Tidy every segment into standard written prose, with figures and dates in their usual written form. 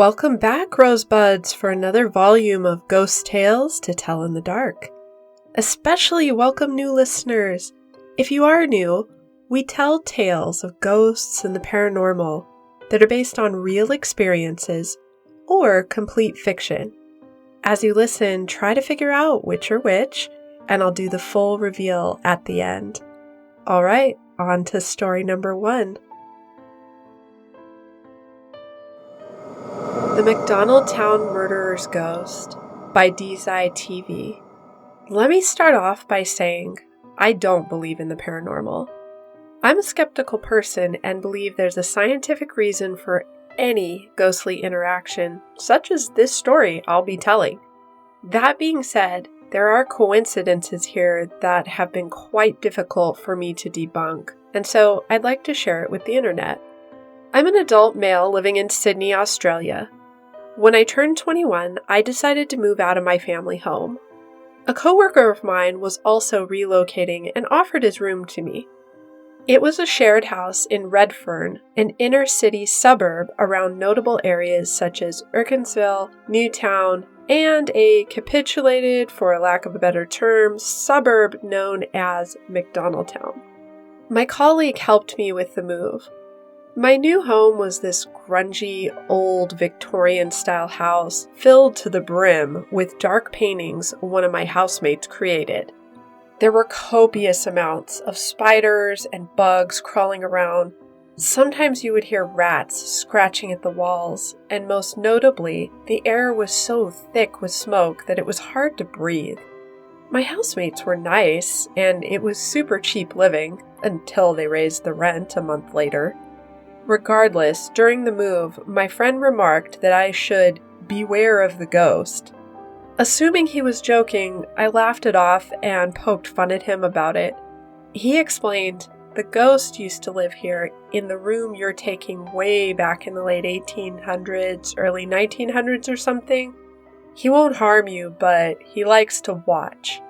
Welcome back, Rosebuds, for another volume of Ghost Tales to Tell in the Dark. Especially welcome new listeners. If you are new, we tell tales of ghosts and the paranormal that are based on real experiences or complete fiction. As you listen, try to figure out which are which, and I'll do the full reveal at the end. Alright, on to story number 1. The McDonaldtown Murderer's Ghost by Dzi TV. Let me start off by saying I don't believe in the paranormal. I'm a skeptical person and believe there's a scientific reason for any ghostly interaction, such as this story I'll be telling. That being said, there are coincidences here that have been quite difficult for me to debunk, and so I'd like to share it with the internet. I'm an adult male living in Sydney, Australia. When I turned 21, I decided to move out of my family home. A coworker of mine was also relocating and offered his room to me. It was a shared house in Redfern, an inner city suburb around notable areas such as Erkinsville, Newtown, and a capitulated, for a lack of a better term, suburb known as McDonaldtown. My colleague helped me with the move. My new home was this grungy, old Victorian-style house filled to the brim with dark paintings one of my housemates created. There were copious amounts of spiders and bugs crawling around. Sometimes you would hear rats scratching at the walls, and most notably, the air was so thick with smoke that it was hard to breathe. My housemates were nice, and it was super cheap living, until they raised the rent a month later. Regardless, during the move, my friend remarked that I should beware of the ghost. Assuming he was joking, I laughed it off and poked fun at him about it. He explained, "The ghost used to live here in the room you're taking way back in the late 1800s, early 1900s or something. He won't harm you, but he likes to watch."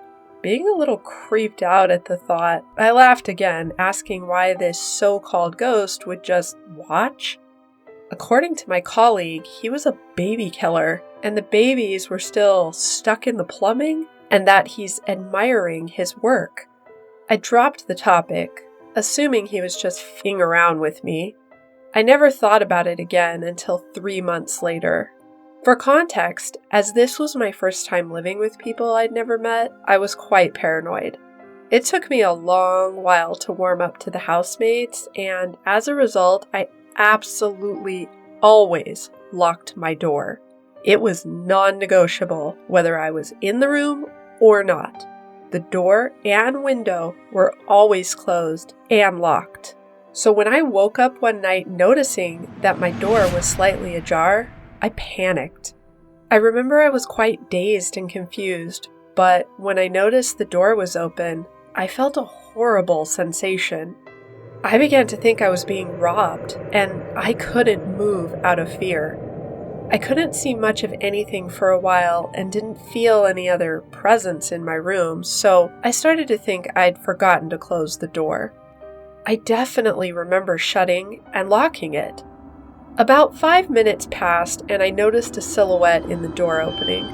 Being a little creeped out at the thought, I laughed again, asking why this so-called ghost would just watch. According to my colleague, he was a baby killer, and the babies were still stuck in the plumbing, and that he's admiring his work. I dropped the topic, assuming he was just f***ing around with me. I never thought about it again until 3 months later. For context, as this was my first time living with people I'd never met, I was quite paranoid. It took me a long while to warm up to the housemates, and as a result, I absolutely always locked my door. It was non-negotiable whether I was in the room or not. The door and window were always closed and locked. So when I woke up one night noticing that my door was slightly ajar, I panicked. I remember I was quite dazed and confused, but when I noticed the door was open, I felt a horrible sensation. I began to think I was being robbed, and I couldn't move out of fear. I couldn't see much of anything for a while and didn't feel any other presence in my room, so I started to think I'd forgotten to close the door. I definitely remember shutting and locking it. About 5 minutes passed, and I noticed a silhouette in the door opening.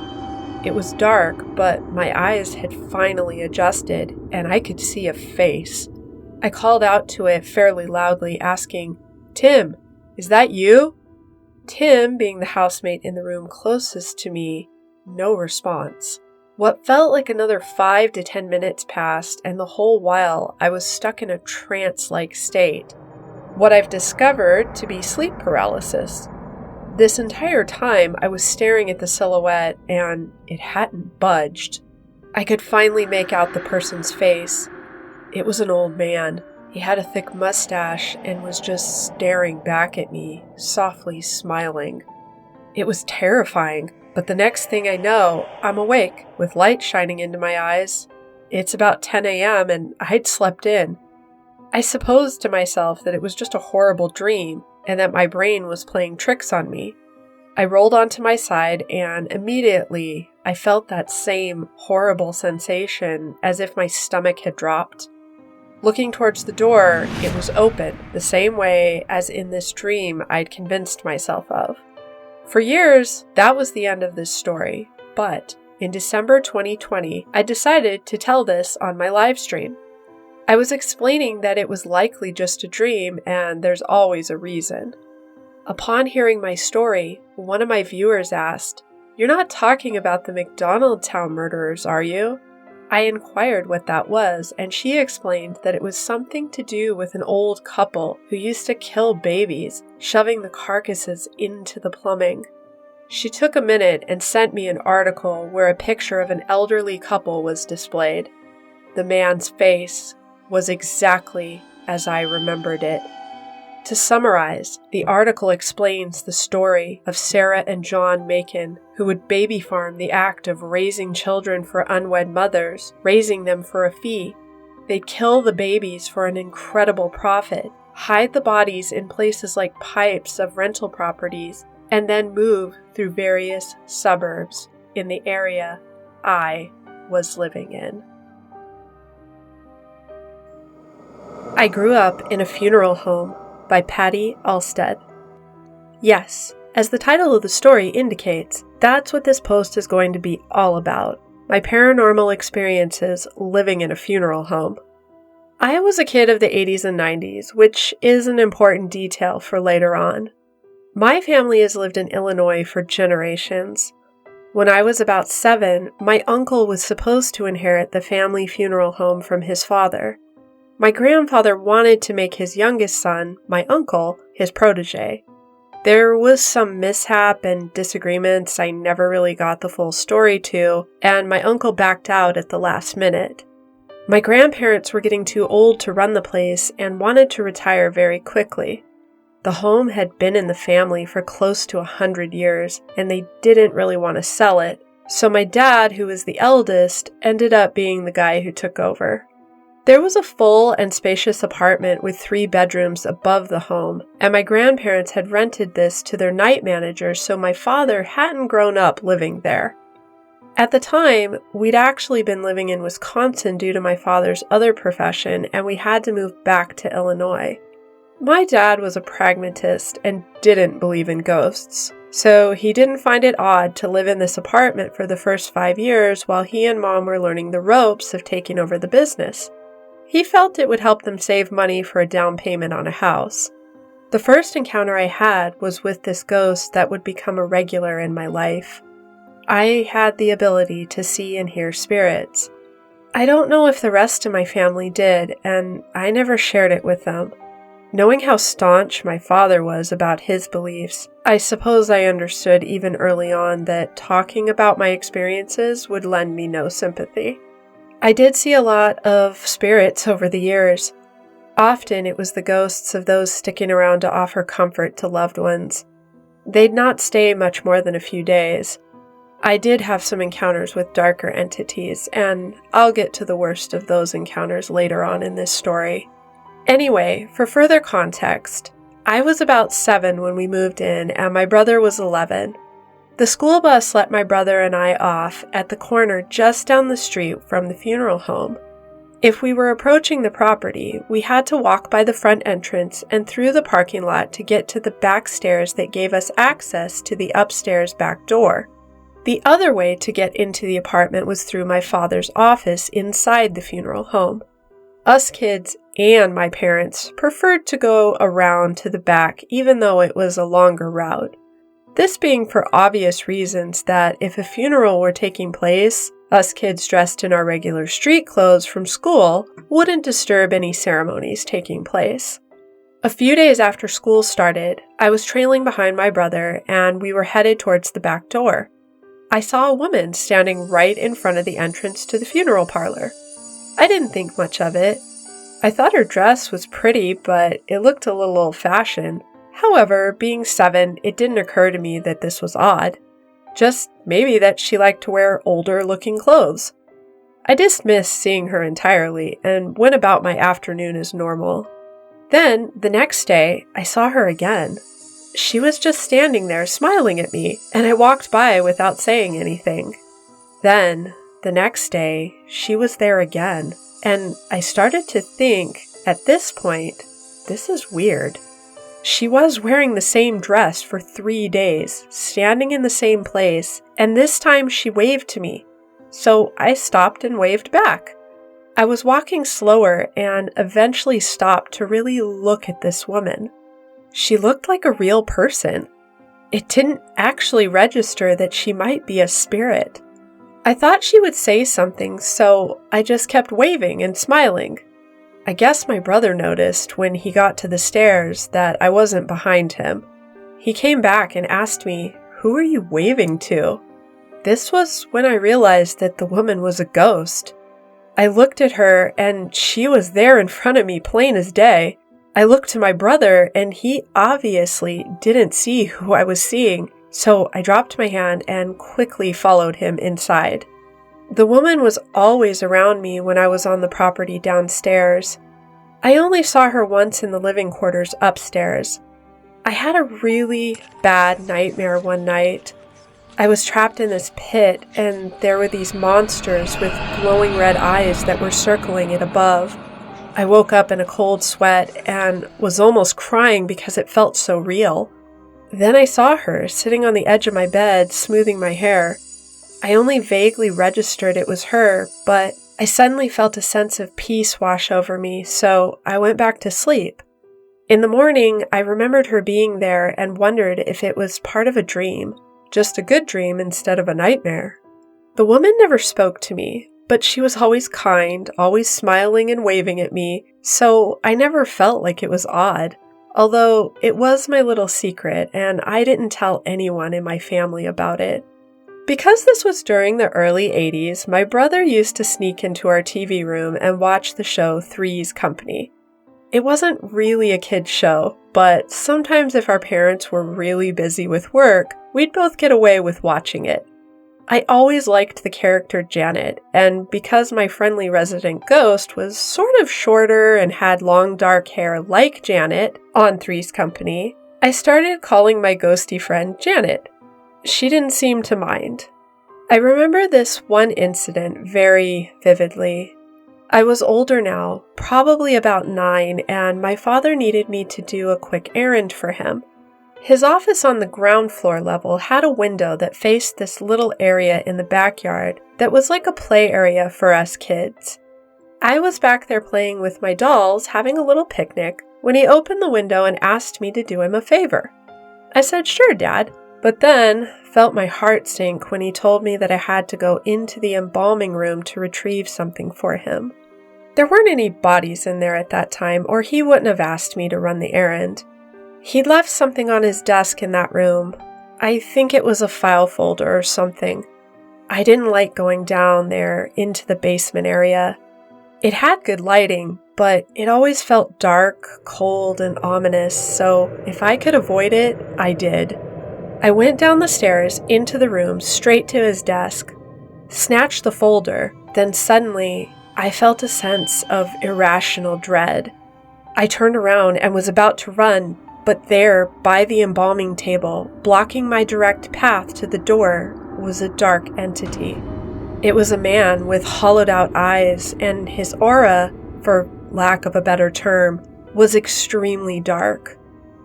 It was dark, but my eyes had finally adjusted, and I could see a face. I called out to it fairly loudly, asking, "Tim, is that you?" Tim, being the housemate in the room closest to me, no response. What felt like another 5 to 10 minutes passed, and the whole while I was stuck in a trance-like state. What I've discovered to be sleep paralysis. This entire time I was staring at the silhouette and it hadn't budged. I could finally make out the person's face. It was an old man. He had a thick mustache and was just staring back at me, softly smiling. It was terrifying, but the next thing I know, I'm awake with light shining into my eyes. It's about 10 a.m. and I'd slept in. I supposed to myself that it was just a horrible dream and that my brain was playing tricks on me. I rolled onto my side and immediately I felt that same horrible sensation as if my stomach had dropped. Looking towards the door, it was open, the same way as in this dream I'd convinced myself of. For years, that was the end of this story, but in December 2020, I decided to tell this on my live stream. I was explaining that it was likely just a dream and there's always a reason. Upon hearing my story, one of my viewers asked, "You're not talking about the McDonaldtown murderers, are you?" I inquired what that was, and she explained that it was something to do with an old couple who used to kill babies, shoving the carcasses into the plumbing. She took a minute and sent me an article where a picture of an elderly couple was displayed. The man's face was exactly as I remembered it. To summarize, the article explains the story of Sarah and John Macon, who would baby farm, the act of raising children for unwed mothers, raising them for a fee. They'd kill the babies for an incredible profit, hide the bodies in places like pipes of rental properties, and then move through various suburbs in the area I was living in. I grew up in a funeral home by Patty Alstead. Yes, as the title of the story indicates, that's what this post is going to be all about. My paranormal experiences living in a funeral home. I was a kid of the 80s and 90s, which is an important detail for later on. My family has lived in Illinois for generations. When I was about 7, my uncle was supposed to inherit the family funeral home from his father. My grandfather wanted to make his youngest son, my uncle, his protege. There was some mishap and disagreements I never really got the full story to, and my uncle backed out at the last minute. My grandparents were getting too old to run the place and wanted to retire very quickly. The home had been in the family for close to 100 years, and they didn't really want to sell it, so my dad, who was the eldest, ended up being the guy who took over. There was a full and spacious apartment with 3 bedrooms above the home, and my grandparents had rented this to their night manager, so my father hadn't grown up living there. At the time, we'd actually been living in Wisconsin due to my father's other profession, and we had to move back to Illinois. My dad was a pragmatist and didn't believe in ghosts, so he didn't find it odd to live in this apartment for the first 5 years while he and Mom were learning the ropes of taking over the business. He felt it would help them save money for a down payment on a house. The first encounter I had was with this ghost that would become a regular in my life. I had the ability to see and hear spirits. I don't know if the rest of my family did, and I never shared it with them. Knowing how staunch my father was about his beliefs, I suppose I understood even early on that talking about my experiences would lend me no sympathy. I did see a lot of spirits over the years. Often it was the ghosts of those sticking around to offer comfort to loved ones. They'd not stay much more than a few days. I did have some encounters with darker entities, and I'll get to the worst of those encounters later on in this story. Anyway, for further context, I was about 7 when we moved in, and my brother was 11. The school bus let my brother and I off at the corner just down the street from the funeral home. If we were approaching the property, we had to walk by the front entrance and through the parking lot to get to the back stairs that gave us access to the upstairs back door. The other way to get into the apartment was through my father's office inside the funeral home. Us kids and my parents preferred to go around to the back even though it was a longer route. This being for obvious reasons that if a funeral were taking place, us kids dressed in our regular street clothes from school wouldn't disturb any ceremonies taking place. A few days after school started, I was trailing behind my brother and we were headed towards the back door. I saw a woman standing right in front of the entrance to the funeral parlor. I didn't think much of it. I thought her dress was pretty, but it looked a little old-fashioned. However, being 7, it didn't occur to me that this was odd. Just maybe that she liked to wear older-looking clothes. I dismissed seeing her entirely and went about my afternoon as normal. Then, the next day, I saw her again. She was just standing there smiling at me, and I walked by without saying anything. Then, the next day, she was there again, and I started to think, at this point, this is weird. She was wearing the same dress for 3 days, standing in the same place, and this time she waved to me. So I stopped and waved back. I was walking slower and eventually stopped to really look at this woman. She looked like a real person. It didn't actually register that she might be a spirit. I thought she would say something, so I just kept waving and smiling. I guess my brother noticed when he got to the stairs that I wasn't behind him. He came back and asked me, "Who are you waving to?" This was when I realized that the woman was a ghost. I looked at her and she was there in front of me, plain as day. I looked to my brother and he obviously didn't see who I was seeing, so I dropped my hand and quickly followed him inside. The woman was always around me when I was on the property downstairs. I only saw her once in the living quarters upstairs. I had a really bad nightmare one night. I was trapped in this pit and there were these monsters with glowing red eyes that were circling it above. I woke up in a cold sweat and was almost crying because it felt so real. Then I saw her sitting on the edge of my bed, smoothing my hair. I only vaguely registered it was her, but I suddenly felt a sense of peace wash over me, so I went back to sleep. In the morning, I remembered her being there and wondered if it was part of a dream, just a good dream instead of a nightmare. The woman never spoke to me, but she was always kind, always smiling and waving at me, so I never felt like it was odd. Although it was my little secret, and I didn't tell anyone in my family about it. Because this was during the early 80s, my brother used to sneak into our TV room and watch the show Three's Company. It wasn't really a kid's show, but sometimes if our parents were really busy with work, we'd both get away with watching it. I always liked the character Janet, and because my friendly resident ghost was sort of shorter and had long dark hair like Janet on Three's Company, I started calling my ghosty friend Janet. She didn't seem to mind. I remember this one incident very vividly. I was older now, probably about 9, and my father needed me to do a quick errand for him. His office on the ground floor level had a window that faced this little area in the backyard that was like a play area for us kids. I was back there playing with my dolls, having a little picnic, when he opened the window and asked me to do him a favor. I said, "Sure, Dad," but then felt my heart sink when he told me that I had to go into the embalming room to retrieve something for him. There weren't any bodies in there at that time, or he wouldn't have asked me to run the errand. He'd left something on his desk in that room. I think it was a file folder or something. I didn't like going down there into the basement area. It had good lighting, but it always felt dark, cold, and ominous, so if I could avoid it, I did. I went down the stairs into the room straight to his desk, snatched the folder, then suddenly I felt a sense of irrational dread. I turned around and was about to run, but there, by the embalming table, blocking my direct path to the door, was a dark entity. It was a man with hollowed-out eyes, and his aura, for lack of a better term, was extremely dark.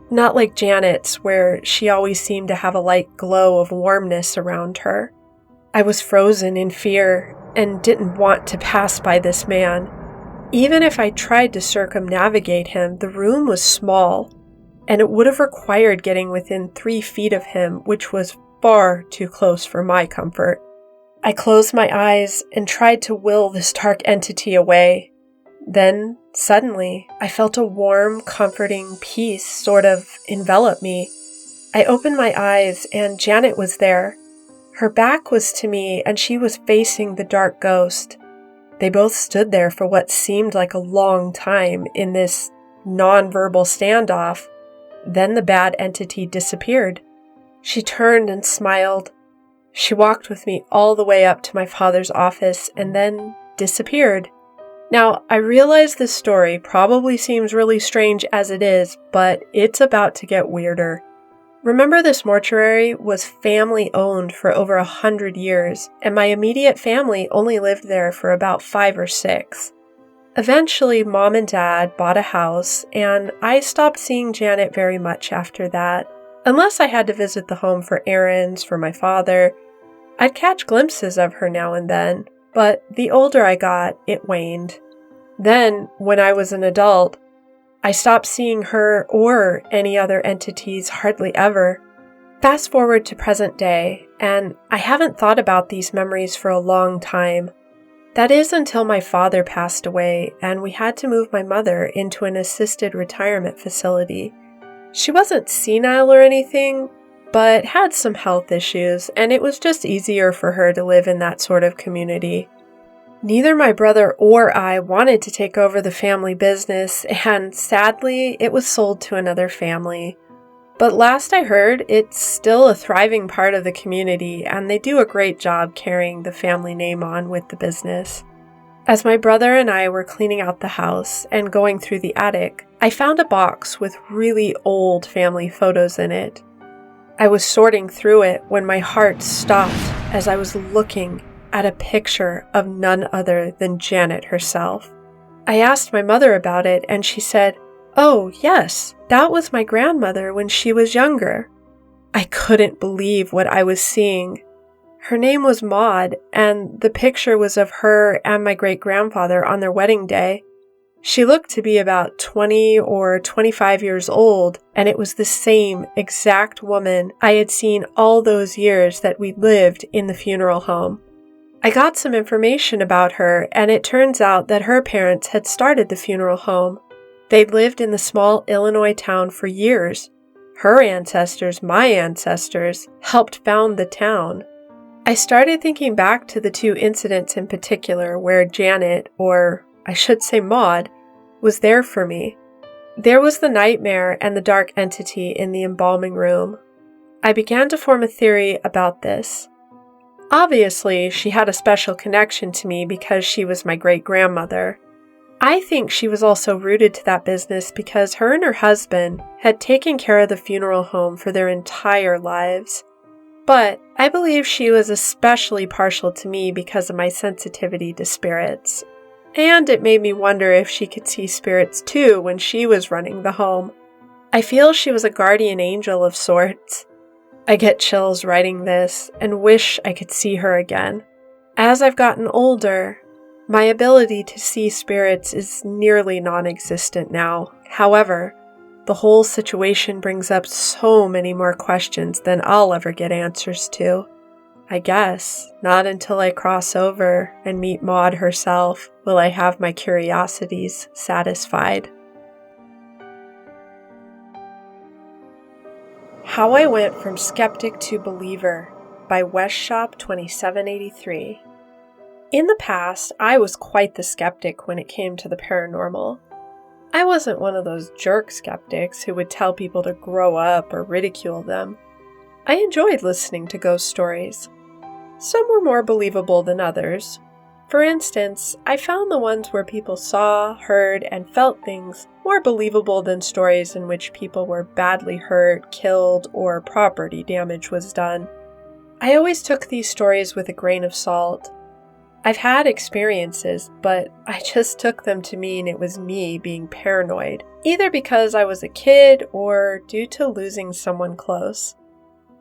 Not like Janet's, where she always seemed to have a light glow of warmness around her. I was frozen in fear and didn't want to pass by this man. Even if I tried to circumnavigate him, the room was small, and it would have required getting within 3 feet of him, which was far too close for my comfort. I closed my eyes and tried to will this dark entity away. Then, suddenly, I felt a warm, comforting peace sort of envelop me. I opened my eyes, and Janet was there. Her back was to me, and she was facing the dark ghost. They both stood there for what seemed like a long time in this non-verbal standoff. Then the bad entity disappeared. She turned and smiled. She walked with me all the way up to my father's office and then disappeared. Now, I realize this story probably seems really strange as it is, but it's about to get weirder. Remember, this mortuary was family-owned for over 100 years, and my immediate family only lived there for about 5 or 6. Eventually, Mom and Dad bought a house, and I stopped seeing Janet very much after that. Unless I had to visit the home for errands for my father, I'd catch glimpses of her now and then, but the older I got, it waned. Then, when I was an adult, I stopped seeing her or any other entities hardly ever. Fast forward to present day, and I haven't thought about these memories for a long time. That is until my father passed away and we had to move my mother into an assisted retirement facility. She wasn't senile or anything, but had some health issues, and it was just easier for her to live in that sort of community. Neither my brother or I wanted to take over the family business, and sadly, it was sold to another family. But last I heard, it's still a thriving part of the community, and they do a great job carrying the family name on with the business. As my brother and I were cleaning out the house and going through the attic, I found a box with really old family photos in it. I was sorting through it when my heart stopped as I was looking at a picture of none other than Janet herself. I asked my mother about it, and she said, "Oh, yes, that was my grandmother when she was younger." I couldn't believe what I was seeing. Her name was Maud, and the picture was of her and my great-grandfather on their wedding day. She looked to be about 20 or 25 years old, and it was the same exact woman I had seen all those years that we lived in the funeral home. I got some information about her, and it turns out that her parents had started the funeral home. They'd lived in the small Illinois town for years. Her ancestors, my ancestors, helped found the town. I started thinking back to the two incidents in particular where Janet, or I should say Maud, was there for me. There was the nightmare and the dark entity in the embalming room. I began to form a theory about this. Obviously, she had a special connection to me because she was my great-grandmother. I think she was also rooted to that business because her and her husband had taken care of the funeral home for their entire lives. But I believe she was especially partial to me because of my sensitivity to spirits. And it made me wonder if she could see spirits too when she was running the home. I feel she was a guardian angel of sorts. I get chills writing this and wish I could see her again. As I've gotten older, my ability to see spirits is nearly non-existent now. However, the whole situation brings up so many more questions than I'll ever get answers to. I guess not until I cross over and meet Maud herself will I have my curiosities satisfied. How I Went from Skeptic to Believer by Westshop 2783. In the past, I was quite the skeptic when it came to the paranormal. I wasn't one of those jerk skeptics who would tell people to grow up or ridicule them. I enjoyed listening to ghost stories. Some were more believable than others. For instance, I found the ones where people saw, heard, and felt things more believable than stories in which people were badly hurt, killed, or property damage was done. I always took these stories with a grain of salt. I've had experiences, but I just took them to mean it was me being paranoid, either because I was a kid or due to losing someone close.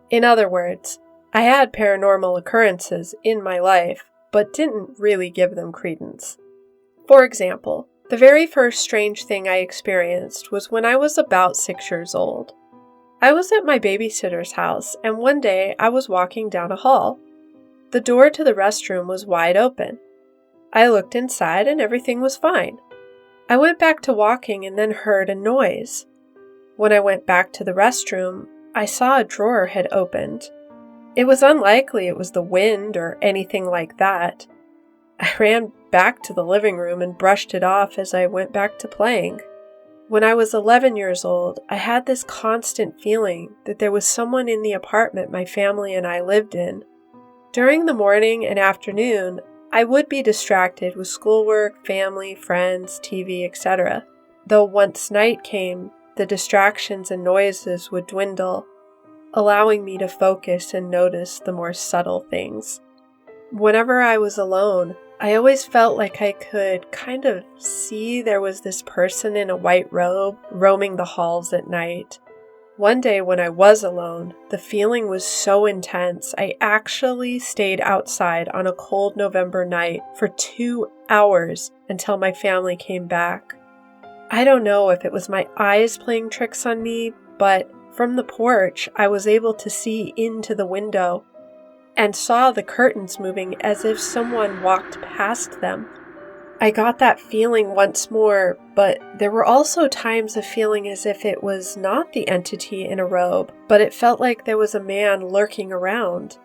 In other words, I had paranormal occurrences in my life, but didn't really give them credence. For example, the very first strange thing I experienced was when I was about 6 years old. I was at my babysitter's house, and one day I was walking down a hall. The door to the restroom was wide open. I looked inside and everything was fine. I went back to walking and then heard a noise. When I went back to the restroom, I saw a drawer had opened. It was unlikely it was the wind or anything like that. I ran back to the living room and brushed it off as I went back to playing. When I was 11 years old, I had this constant feeling that there was someone in the apartment my family and I lived in. During the morning and afternoon, I would be distracted with schoolwork, family, friends, TV, etc. Though once night came, the distractions and noises would dwindle, allowing me to focus and notice the more subtle things. Whenever I was alone, I always felt like I could kind of see there was this person in a white robe roaming the halls at night. One day when I was alone, the feeling was so intense, I actually stayed outside on a cold November night for 2 hours until my family came back. I don't know if it was my eyes playing tricks on me, but from the porch, I was able to see into the window and saw the curtains moving as if someone walked past them. I got that feeling once more, but there were also times of feeling as if it was not the entity in a robe, but it felt like there was a man lurking around.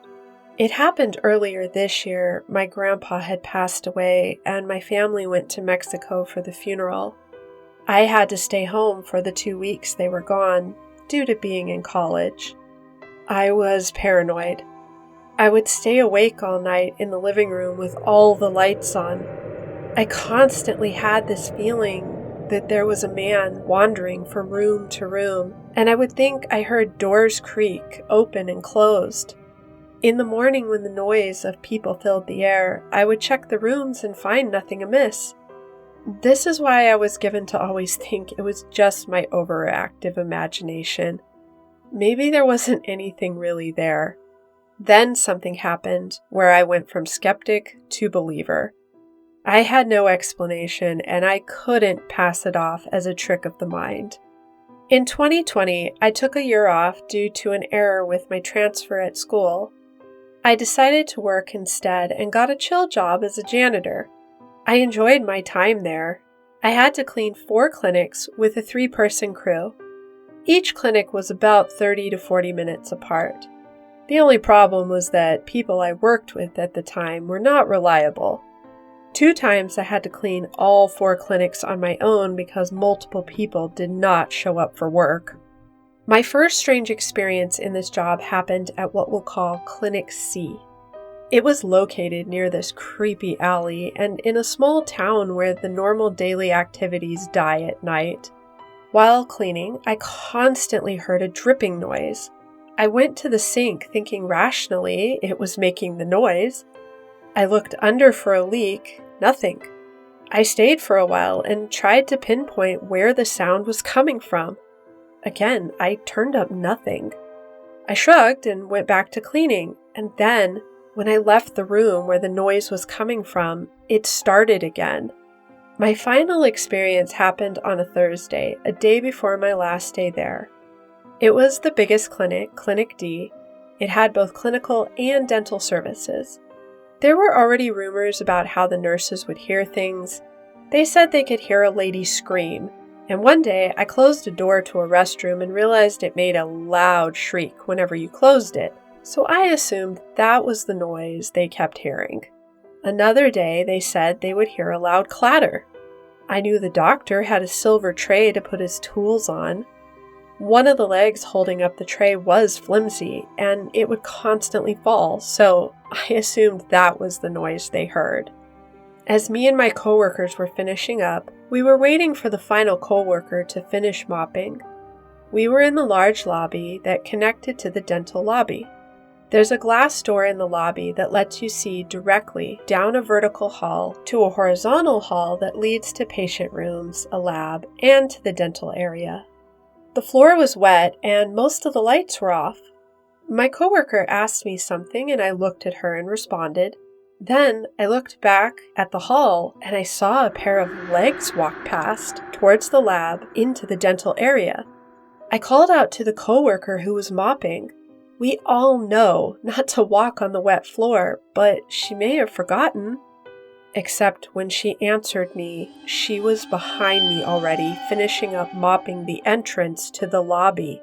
It happened earlier this year. My grandpa had passed away, and my family went to Mexico for the funeral. I had to stay home for the 2 weeks they were gone, due to being in college. I was paranoid. I would stay awake all night in the living room with all the lights on. I constantly had this feeling that there was a man wandering from room to room, and I would think I heard doors creak, open and closed. In the morning, when the noise of people filled the air, I would check the rooms and find nothing amiss. This is why I was given to always think it was just my overactive imagination. Maybe there wasn't anything really there. Then something happened where I went from skeptic to believer. I had no explanation, and I couldn't pass it off as a trick of the mind. In 2020, I took a year off due to an error with my transfer at school. I decided to work instead and got a chill job as a janitor. I enjoyed my time there. I had to clean 4 clinics with a 3-person crew. Each clinic was about 30 to 40 minutes apart. The only problem was that people I worked with at the time were not reliable. 2 times I had to clean all 4 clinics on my own because multiple people did not show up for work. My first strange experience in this job happened at what we'll call Clinic C. It was located near this creepy alley and in a small town where the normal daily activities die at night. While cleaning, I constantly heard a dripping noise. I went to the sink thinking rationally it was making the noise. I looked under for a leak. Nothing. I stayed for a while and tried to pinpoint where the sound was coming from. Again, I turned up nothing. I shrugged and went back to cleaning, and then, when I left the room where the noise was coming from, it started again. My final experience happened on a Thursday, a day before my last day there. It was the biggest clinic, Clinic D. It had both clinical and dental services. There were already rumors about how the nurses would hear things. They said they could hear a lady scream, and one day I closed a door to a restroom and realized it made a loud shriek whenever you closed it, so I assumed that was the noise they kept hearing. Another day they said they would hear a loud clatter. I knew the doctor had a silver tray to put his tools on. One of the legs holding up the tray was flimsy, and it would constantly fall, so I assumed that was the noise they heard. As me and my coworkers were finishing up, we were waiting for the final coworker to finish mopping. We were in the large lobby that connected to the dental lobby. There's a glass door in the lobby that lets you see directly down a vertical hall to a horizontal hall that leads to patient rooms, a lab, and to the dental area. The floor was wet and most of the lights were off. My coworker asked me something and I looked at her and responded. Then I looked back at the hall and I saw a pair of legs walk past towards the lab into the dental area. I called out to the coworker who was mopping. We all know not to walk on the wet floor, but she may have forgotten. Except when she answered me, she was behind me already, finishing up mopping the entrance to the lobby.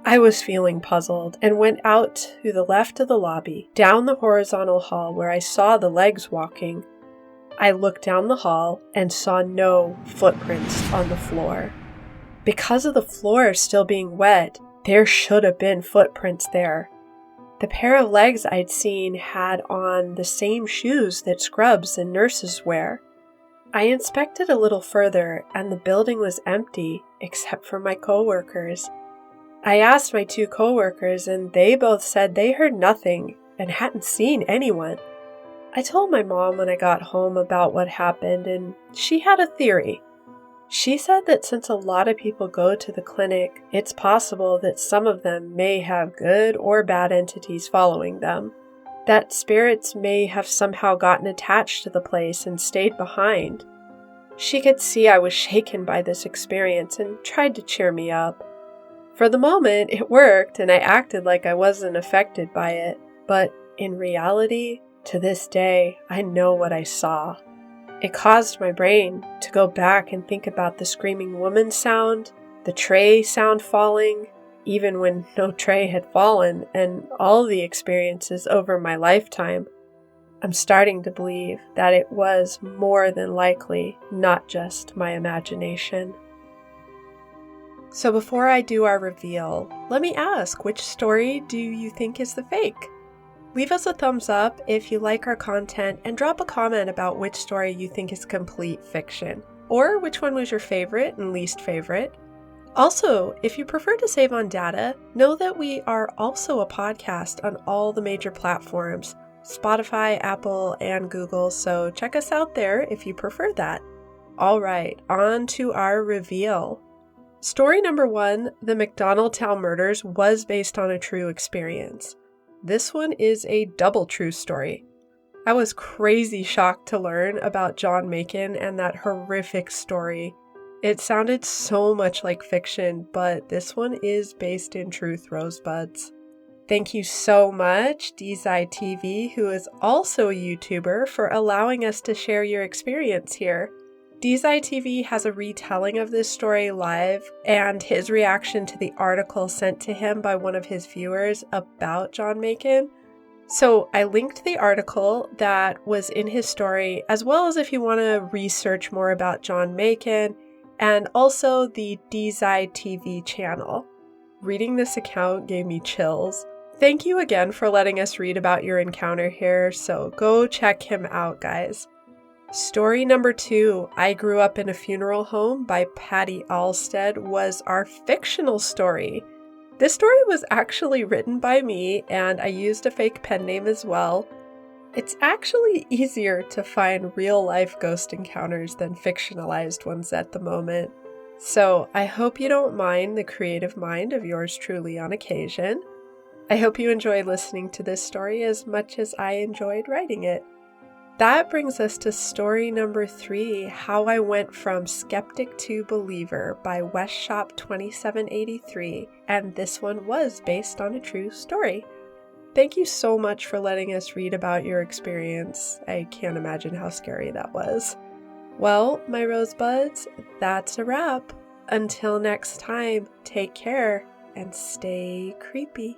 I was feeling puzzled and went out to the left of the lobby, down the horizontal hall where I saw the legs walking. I looked down the hall and saw no footprints on the floor. Because of the floor still being wet, there should have been footprints there. The pair of legs I'd seen had on the same shoes that scrubs and nurses wear. I inspected a little further and the building was empty except for my coworkers. I asked my 2 coworkers and they both said they heard nothing and hadn't seen anyone. I told my mom when I got home about what happened, and she had a theory. She said that since a lot of people go to the clinic, it's possible that some of them may have good or bad entities following them. That spirits may have somehow gotten attached to the place and stayed behind. She could see I was shaken by this experience and tried to cheer me up. For the moment, it worked and I acted like I wasn't affected by it, but in reality, to this day, I know what I saw. It caused my brain to go back and think about the screaming woman sound, the tray sound falling, even when no tray had fallen, and all the experiences over my lifetime. I'm starting to believe that it was more than likely not just my imagination. So before I do our reveal, let me ask, which story do you think is the fake? Leave us a thumbs up if you like our content and drop a comment about which story you think is complete fiction, or which one was your favorite and least favorite. Also, if you prefer to save on data, know that we are also a podcast on all the major platforms, Spotify, Apple, and Google, so check us out there if you prefer that. All right, on to our reveal. Story number 1, the McDonaldtown murders was based on a true experience. This one is a double true story. I was crazy shocked to learn about John Macon and that horrific story. It sounded so much like fiction, but this one is based in truth, Rosebuds. Thank you so much, DZI who is also a YouTuber, for allowing us to share your experience here. DZI has a retelling of this story live, and his reaction to the article sent to him by one of his viewers about John Macon. So I linked the article that was in his story, as well as if you want to research more about John Macon, and also the DZI channel. Reading this account gave me chills. Thank you again for letting us read about your encounter here, so go check him out, guys. Story number 2, I Grew Up in a Funeral Home by Patty Alstead, was our fictional story. This story was actually written by me, and I used a fake pen name as well. It's actually easier to find real-life ghost encounters than fictionalized ones at the moment. So I hope you don't mind the creative mind of yours truly on occasion. I hope you enjoy listening to this story as much as I enjoyed writing it. That brings us to story number 3, How I Went from Skeptic to Believer by WestShop2783, and this one was based on a true story. Thank you so much for letting us read about your experience. I can't imagine how scary that was. Well, my rosebuds, that's a wrap. Until next time, take care and stay creepy.